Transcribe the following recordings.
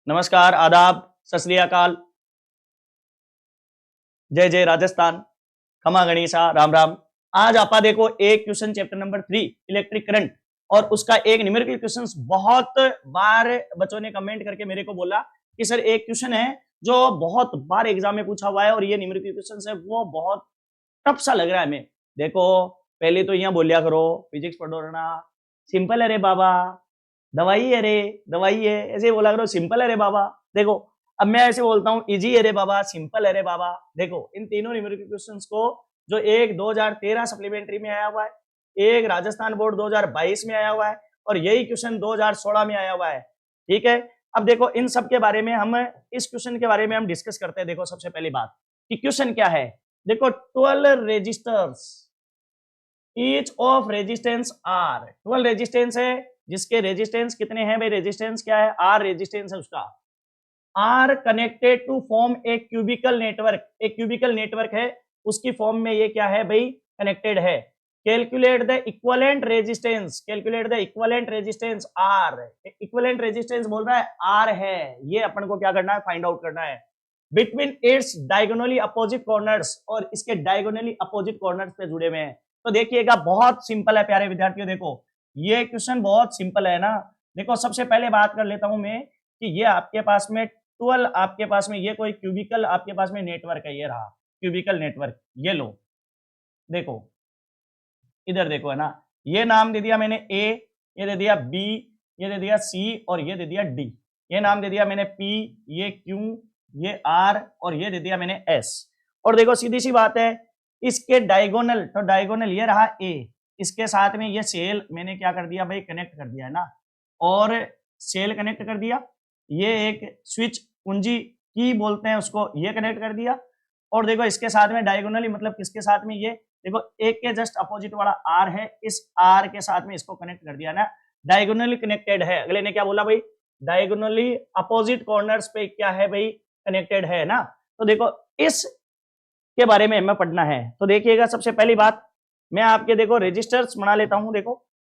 नमस्कार, आदाब, सत श्री अकाल, जय जय राजस्थान, खमा गणिसा, राम राम। आज आपा देखो एक question chapter number 3 electric current और उसका एक न्यूमेरिकल क्वेश्चन। बहुत बार बच्चों ने कमेंट करके मेरे को बोला कि सर एक क्वेश्चन है जो बहुत बार एग्जाम में पूछा हुआ है और ये न्यूमेरिकल क्वेश्चन है वो बहुत टफ सा लग रहा है हमें। देखो पहले तो यहाँ बोलिया करो फिजिक्स पढ़ो ना, सिंपल है रे बाबा, दवाई है रे, दवाई है, ऐसे बोला करो सिंपल है रे बाबा। देखो अब मैं ऐसे बोलता हूँ इजी है रे बाबा, सिंपल है रे बाबा। देखो इन तीनों न्यूमेरिकल क्वेश्चंस को जो एक 2013 सप्लीमेंट्री में आया हुआ है, एक राजस्थान बोर्ड 2022 में आया हुआ है और यही क्वेश्चन 2016 में आया हुआ है। ठीक है, अब देखो इन सब के बारे में हम इस क्वेश्चन के बारे में हम डिस्कस करते हैं। देखो सबसे पहली बात कि क्वेश्चन क्या है। देखो 12 resistors, each of resistance R, 12 resistance है जिसके रेजिस्टेंस कितने हैं भाई, रेजिस्टेंस क्या है, आर रेजिस्टेंस है उसका, R connected to form a cubical network. एक क्यूबिकल नेटवर्क है उसकी फॉर्म में ये क्या है भाई, कनेक्टेड है। Calculate the equivalent resistance, calculate the equivalent resistance R, equivalent resistance बोल रहा है आर है, ये अपन को क्या करना है, फाइंड आउट करना है। Between its diagonally opposite corners, और इसके डायगोनली अपोजिट कॉर्नर्स पे जुड़े हुए हैं। तो देखिएगा बहुत सिंपल है प्यारे विद्यार्थियों, देखो ये क्वेश्चन बहुत सिंपल है ना। देखो सबसे पहले बात कर लेता हूं मैं कि ये आपके पास में 12, आपके पास में ये कोई क्यूबिकल आपके पास में नेटवर्क है, ये रहा क्यूबिकल नेटवर्क, ये लो देखो इधर देखो है ना, ये नाम दे दिया मैंने ए, ये दे दिया बी, ये दे दिया सी और ये दे दिया डी, ये नाम दे दिया मैंने पी, ये क्यू, ये आर और ये दे दिया मैंने एस। और देखो सीधी सी बात है इसके डायगोनल, तो डायगोनल ये रहा ए, इसके साथ में ये सेल मैंने क्या कर दिया भाई, कनेक्ट कर दिया है ना, और सेल कनेक्ट कर दिया, ये एक स्विच कुंजी की बोलते हैं उसको, ये कनेक्ट कर दिया। और देखो इसके साथ में डायगोनली मतलब किसके साथ में, ये देखो एक के जस्ट अपोजिट वाला आर है, इस आर के साथ में इसको कनेक्ट कर दिया ना, डायगोनली कनेक्टेड है। अगले ने क्या बोला भाई, डायगोनली अपोजिट कॉर्नर्स पे क्या है भाई, कनेक्टेड है ना। तो देखो इस के बारे में हमें पढ़ना है। तो देखिएगा सबसे पहली बात मैं आपके देखो रेजिस्टर्स बना लेता हूं। देखो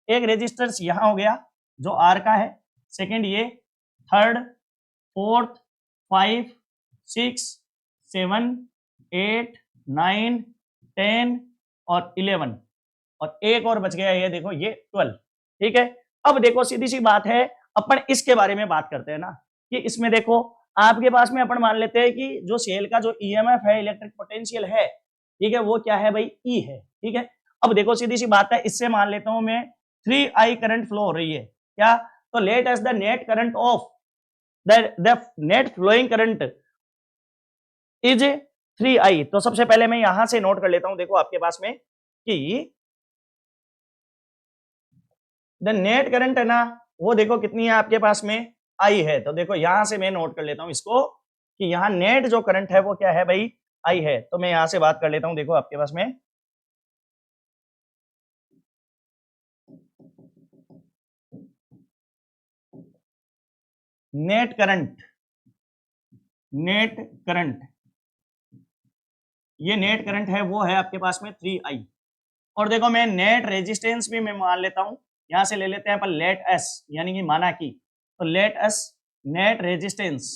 एक रेजिस्टर्स यहां हो गया जो आर का है, सेकंड ये, थर्ड, फोर्थ, 5, 6, 7, 8, 9, 10 और 11 और एक और बच गया ये देखो ये 12। ठीक है, अब देखो सीधी सी बात है अपन इसके बारे में बात करते हैं ना कि इसमें देखो आपके पास में अपन मान लेते हैं कि जो सेल का जो ईएमएफ है, इलेक्ट्रिक पोटेंशियल है, ठीक है, वो क्या है भाई, ई है। ठीक है, अब देखो सीधी सी बात है, इससे मान लेता हूं मैं 3I करंट फ्लो हो रही है क्या, तो let us the net current of the net flowing current is 3I। तो सबसे पहले मैं यहां से नोट कर लेता हूं, देखो आपके पास में कि द नेट करंट है ना, वो देखो कितनी है आपके पास में, आई है। तो देखो यहां से मैं नोट कर लेता हूं इसको कि यहां नेट जो करंट है वो क्या है भाई, आई है। तो मैं यहां से बात कर लेता हूं, देखो आपके पास में नेट करंट, नेट करंट, ये नेट करंट है वो है आपके पास में 3I। और देखो मैं नेट रेजिस्टेंस भी मैं मान लेता हूं, यहां से ले लेते हैं अपन लेट एस, यानी कि माना कि, तो लेट एस नेट रेजिस्टेंस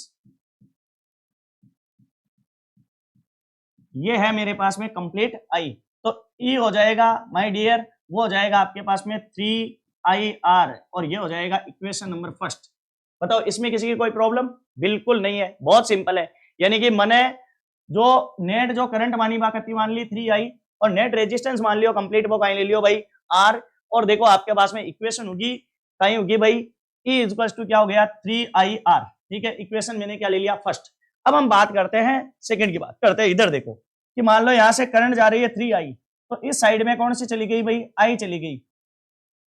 ये है मेरे पास में कंप्लीट आई। तो ई हो जाएगा माय डियर, वो हो जाएगा आपके पास में 3IR और ये हो जाएगा इक्वेशन नंबर फर्स्ट। बताओ इसमें किसी की कोई प्रॉब्लम, बिल्कुल नहीं है, बहुत सिंपल है। यानी कि मैंने जो नेट जो करंट मानी बाकती मान ली 3I और नेट रेजिस्टेंस मान लियो कंप्लीट, वो कहीं ले लियो भाई R। और देखो आपके पास में इक्वेशन होगी कहीं होगी भाई E इज टू क्या हो गया 3IR। ठीक है, इक्वेशन मैंने क्या ले लिया फर्स्ट। अब हम बात करते हैं सेकंड की, बात करते हैं इधर देखो कि मान लो यहां से करंट जा रही है 3I, तो इस साइड में कौन सी चली गई भाई, I चली गई,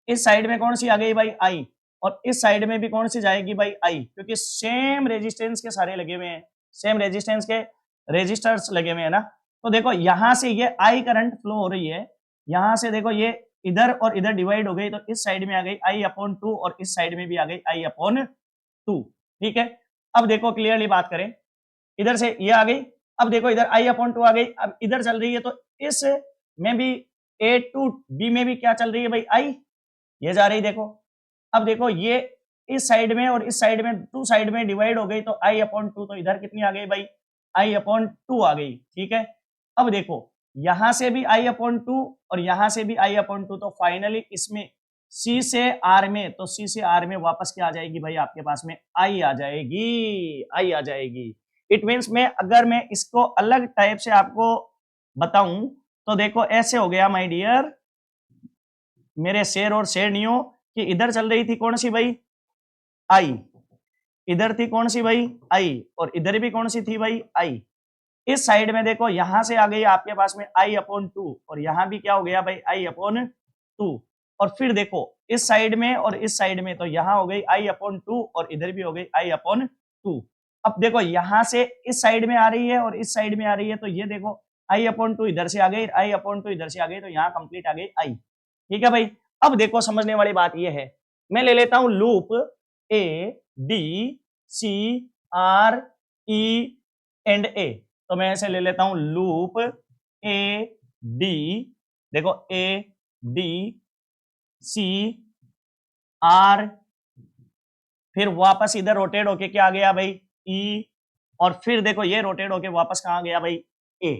इस साइड में कौन सी आ गई भाई I, और इस साइड में भी कौन सी जाएगी भाई I, क्योंकि सेम रेजिस्टेंस के सारे लगे हुए हैं, सेम रेजिस्टेंस के रेजिस्टर्स लगे हुए हैं ना। तो देखो यहां से ये I करंट फ्लो हो रही है, यहां से देखो ये इधर और इधर डिवाइड हो गई, तो इस साइड में आ गई I/2 और इस साइड में भी आ गई I/2। ठीक है, अब देखो क्लियरली बात करें, इधर से ये आ गई, अब देखो इधर I/2 आ गई, अब इधर चल रही है, तो इस में भी A to B में भी क्या चल रही है भाई I, ये जा रही देखो। अब देखो ये इस साइड में और इस साइड में, टू साइड में डिवाइड हो गई तो आई अपॉन टू, तो इधर कितनी आ गई भाई, आई अपॉन टू आ गई। ठीक है, अब देखो यहां से भी आई अपॉन टू और यहां से भी आई अपॉन टू, तो फाइनली इसमें सी से आर में, तो सी से आर में वापस क्या आ जाएगी भाई, आपके पास में आई आ जाएगी, आई आ जाएगी। इट मीन्स में अगर मैं इसको अलग टाइप से आपको बताऊं तो देखो ऐसे हो गया माय डियर मेरे शेर और शेरनियों, कि इधर चल रही थी कौन सी भाई, आई, इधर थी कौन सी भाई, आई, और इधर भी कौन सी थी भाई, आई। इस साइड में देखो यहां से आ गई आपके पास में आई अपॉन टू और यहां भी क्या हो गया भाई, आई अपॉन टू। और फिर देखो इस साइड में और इस साइड में, तो यहां हो गई आई अपॉन टू और इधर भी हो गई आई अपॉन टू। अब देखो यहां से इस साइड में आ रही है और इस साइड में आ रही है, तो ये देखो आई अपॉन टू इधर से आ गई, आई अपॉन टू इधर से आ गई, तो यहाँ कंप्लीट आ गई आई। ठीक है भाई, अब देखो समझने वाली बात ये है, मैं ले लेता हूं loop A D C R E and A, तो मैं ऐसे ले लेता हूं लूप ए डी, देखो ए डी सी आर, फिर वापस इधर रोटेट होके क्या आ गया भाई, ई, और फिर देखो ये रोटेट होके वापस कहां गया भाई, ए।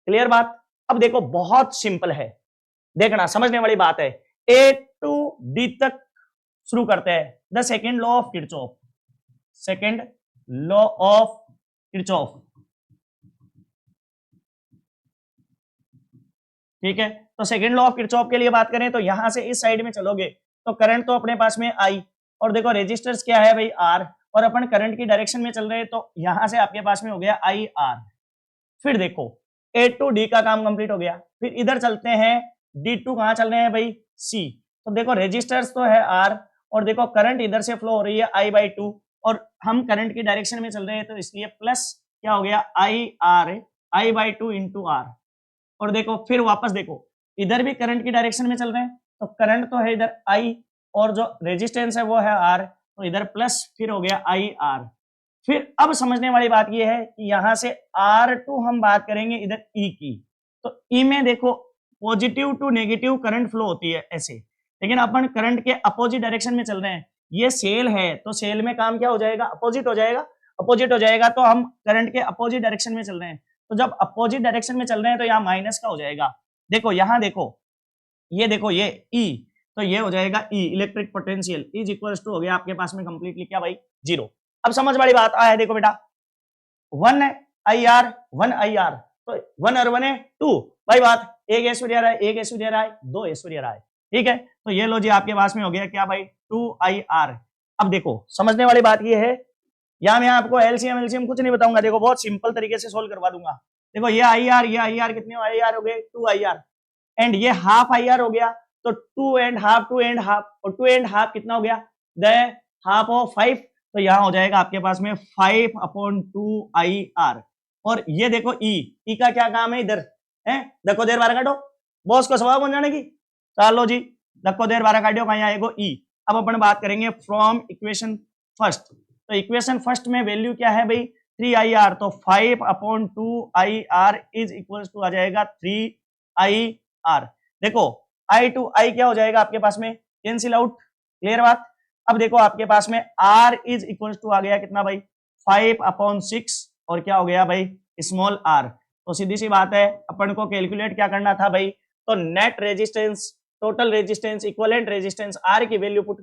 क्लियर बात। अब देखो बहुत सिंपल है, देखना समझने वाली बात है। ए टू डी तक शुरू करते हैं, the second law of Kirchhoff, second law of Kirchhoff. ठीक है, तो सेकेंड लॉ ऑफ किरचॉफ के लिए बात करें तो यहां से इस साइड में चलोगे तो करंट तो अपने पास में आई, और देखो रेजिस्टर्स क्या है भाई, आर, और अपन करंट की डायरेक्शन में चल रहे हैं तो यहां से आपके पास में हो गया आई आर। फिर देखो ए टू डी का काम कंप्लीट हो गया, फिर इधर चलते हैं डी टू, कहां चल रहे हैं भाई, सी। तो देखो रेजिस्टर्स तो है आर, और देखो करंट इधर से फ्लो हो रही है आई बाई टू, और हम करंट की डायरेक्शन में चल रहे हैं तो इसलिए प्लस क्या हो गया, I R, I by two into R. और देखो फिर वापस देखो इधर भी करंट की डायरेक्शन में चल रहे हैं, तो करंट तो है इधर आई, और जो रेजिस्टेंस है वो है आर, तो इधर प्लस फिर हो गया आई आर। फिर अब समझने वाली बात यह है कि यहां से R2 हम बात करेंगे इधर E की, तो E में देखो positive to negative current flow होती है ऐसे, लेकिन अपन करंट के अपोजिट डायरेक्शन में चल रहे हैं, ये सेल है तो सेल में काम क्या हो जाएगा, अपोजिट हो जाएगा, अपोजिट हो जाएगा, तो हम करंट के अपोजिट डायरेक्शन में चल रहे हैं, तो जब अपोजिट डायरेक्शन में चल रहे हैं तो यहाँ माइनस का हो जाएगा। देखो यहाँ देखो ये देखो ये E, तो ये हो जाएगा E electric potential is equals to हो गया आपके पास में कंप्लीटली क्या भाई, जीरो। अब समझ वाली बात आया, देखो बेटा 1 IR 1 IR, तो 1 और 1 है 2 भाई, बात एक एसओ दे रहा है, एक एसओ दे रहा है, दो एसओ दे रहा है। ठीक है, तो ये लो जी आपके पास में हो गया क्या भाई 2 IR। अब देखो समझने वाली बात ये है, यहाँ मैं आपको एलसीएम एलसीएम कुछ नहीं बताऊंगा, देखो बहुत सिंपल तरीके से सोल्व करवा दूंगा। देखो ये IR कितने IR हो गए 2 IR, एंड ये हाफ IR हो गया, तो 2 एंड हाफ, 2 एंड हाफ, और 2 एंड हाफ कितना हो गया, द हाफ ऑफ 5, तो यहां हो जाएगा आपके पास में 5 अपॉन 2 IR। और ये देखो ई का क्या काम है इधर है, देखो देर 12 काटो, बॉस को सवाल बन जाने की, चलो जी देखो देर 12 काटो, कहीं आएगा ई। अब अपन बात करेंगे फ्रॉम इक्वेशन फर्स्ट, तो इक्वेशन फर्स्ट में वैल्यू क्या है भाई 3 IR, तो 5 upon 2 IR is equal to आ जाएगा 3 IR। देखो आई टू आई क्या हो जाएगा आपके पास में, कैंसिल आउट, क्लियर बात। अब देखो आपके पास में R इज इक्वल टू आ गया कितना भाई 5 अपॉन 6, और क्या हो गया भाई स्मॉल r। तो सीधी सी बात है अपन को कैलकुलेट क्या करना था भाई, तो net resistance, total resistance, equivalent resistance R की वैल्यू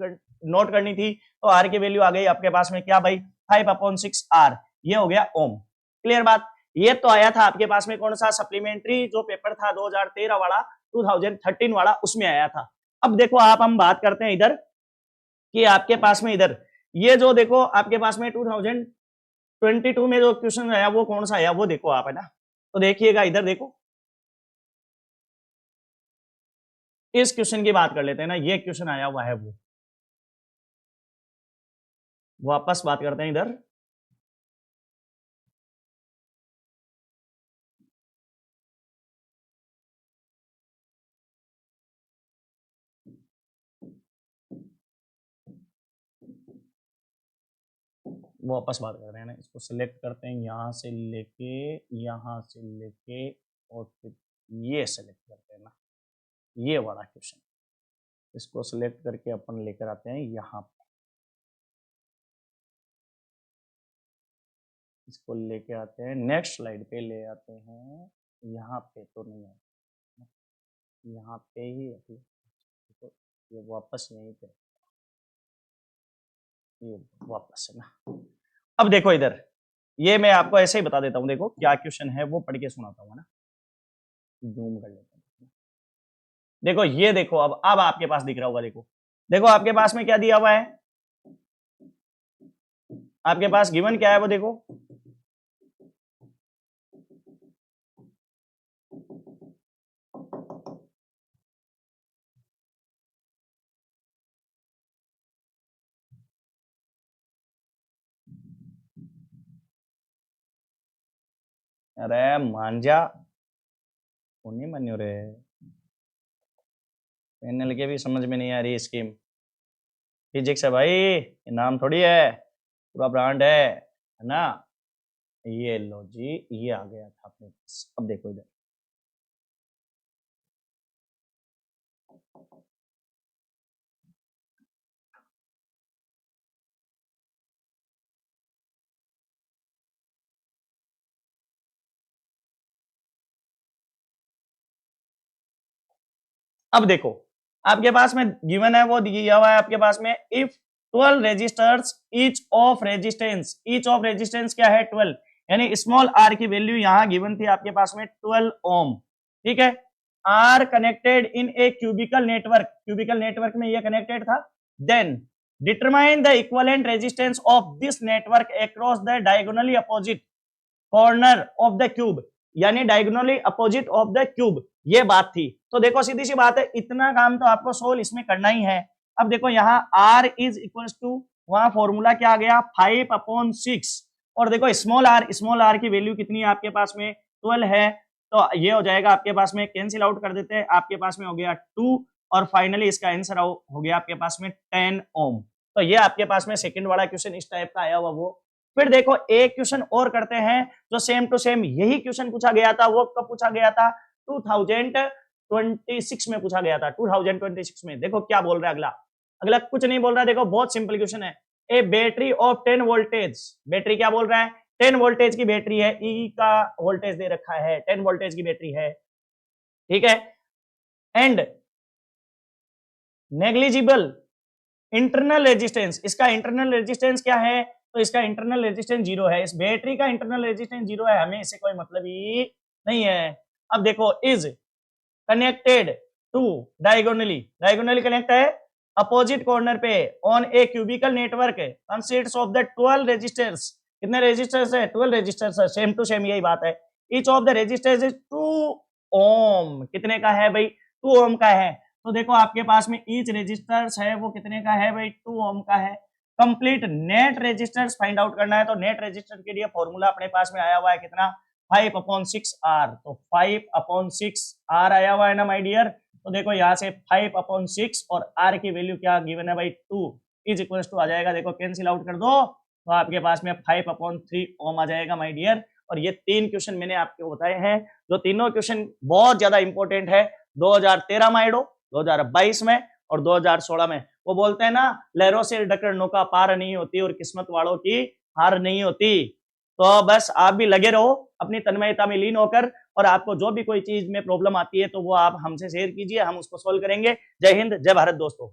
नोट करनी थी, तो R की वैल्यू आ गई आपके पास में क्या भाई 5 अपॉन 6 R, ये हो गया ओम। क्लियर बात। ये तो आया था आपके पास में कौन सा, सप्लीमेंट्री जो पेपर था 2013 वाला, 2013 वाला, उसमें आया था। अब देखो आप हम बात करते हैं इधर कि आपके पास में इधर ये जो देखो आपके पास में 2022 में जो क्वेश्चन आया वो कौन सा आया वो देखो आप, है ना, तो देखिएगा इधर देखो, इस क्वेश्चन की बात कर लेते हैं ना, ये क्वेश्चन आया हुआ है, वो वापस बात करते हैं इधर। वापस बात कर रहे हैं ना, इसको सिलेक्ट करते हैं, यहां से लेके और फिर ये सिलेक्ट करते हैं ना, ये वाला क्वेश्चन, इसको सिलेक्ट करके अपन लेकर आते हैं यहाँ पर। इसको लेके आते हैं नेक्स्ट स्लाइड पे, ले आते हैं यहाँ पे, तो नहीं है यहाँ पे ही है, तो ये वापस यहीं पे, ये वापस है ना। अब देखो इधर, ये मैं आपको ऐसे ही बता देता हूँ, देखो क्या क्वेश्चन है वो पढ़ के सुनाता हूँ ना, जूम कर लेता हूँ। देखो ये देखो, अब आपके पास दिख रहा होगा, देखो देखो आपके पास में क्या दिया हुआ है, आपके पास गिवन क्या है वो देखो, अरे मांझा नहीं मान्यो रे, पैनल के भी समझ में नहीं आ रही स्कीम, फिजिक्स है भाई, ये नाम थोड़ी है, पूरा ब्रांड है ना। ये लो जी, ये आ गया था अपने पास। अब देखो इधर, अब देखो आपके पास में गिवन है वो दिया हुआ है आपके पास में, if 12 resistors each of resistance क्या है 12, यानी स्मॉल आर की वैल्यू यहां गिवन थी आपके पास में 12 ओम, ठीक है। Are connected in a cubical network में ये कनेक्टेड था, then determine the equivalent resistance of this network across the diagonally opposite corner of the cube, यानी diagonally opposite of the cube, ये बात थी। तो देखो सीधी सी बात है, इतना काम तो आपको सोल्व इसमें करना ही है। अब देखो यहाँ R इज इक्वल टू, वहां फॉर्मूला क्या आ गया 5/6, और देखो स्मॉल आर की वैल्यू कितनी है आपके पास में 12 है, तो ये हो जाएगा आपके पास में, कैंसिल आउट कर देते हैं, आपके पास में हो गया 2, और फाइनली इसका आंसर हो गया आपके पास में 10 ओम। तो ये आपके पास में सेकंड वाला क्वेश्चन इस टाइप का आया हुआ वो। फिर देखो एक क्वेश्चन और करते हैं, जो सेम टू सेम यही क्वेश्चन पूछा गया था, वो कब पूछा गया था 2026 में पूछा गया था, 2026 में। देखो क्या बोल रहा है अगला, अगला कुछ नहीं बोल रहा है, देखो बहुत सिंपल क्वेश्चन है, ए बैटरी ऑफ 10 वोल्टेज, बैटरी क्या बोल रहा है 10 वोल्टेज की बैटरी है, ई का वोल्टेज दे रखा है, 10 वोल्टेज की बैटरी है, ठीक है, एंड नेग्लिजिबल इंटरनल रेजिस्टेंस, इसका इंटरनल रेजिस्टेंस क्या है, तो इसका इंटरनल रेजिस्टेंस 0 है, इस बैटरी का इंटरनल रेजिस्टेंस 0 है, हमें इससे कोई मतलब ही नहीं है। अब देखो is connected to diagonally connect है अपोजिट कॉर्नर पे on a cubical network consists of the 12 resistors, कितने रेजिस्टर्स है 12 रेजिस्टर्स है, सेम टू सेम यही बात है, each of the resistors is 2 ohm, कितने का है भाई 2 ओम का है। तो देखो आपके पास में ईच रेजिस्टर्स है वो कितने का है भाई 2 ओम का है। Complete net resistors find out करना है, तो नेट रेजिस्टर के लिए फॉर्मूला अपने पास में आया हुआ है कितना 5/6R, तो 5/6R आया हुआ है ना माय डियर। तो देखो यहाँ से 5/6 और R की वैल्यू क्या गिवन है भाई 2 इज इक्वल टू आ जाएगा, देखो कैंसिल आउट कर दो तो आपके पास में 5/3 ओम आ जाएगा माय डियर। और ये 3 क्वेश्चन मैंने आपको बताए हैं, जो तीनों क्वेश्चन बहुत ज्यादा इंपॉर्टेंट है 2013 में आइडो, 2022 में और 2016 में। वो बोलते हैं ना लहरों से डकर नौका पार नहीं होती और किस्मत वालों की हार नहीं होती। तो बस आप भी लगे रहो अपनी तन्मयता में लीन होकर, और आपको जो भी कोई चीज में प्रॉब्लम आती है तो वो आप हमसे शेयर कीजिए, हम उसको सोल्व करेंगे। जय हिंद, जय भारत दोस्तों।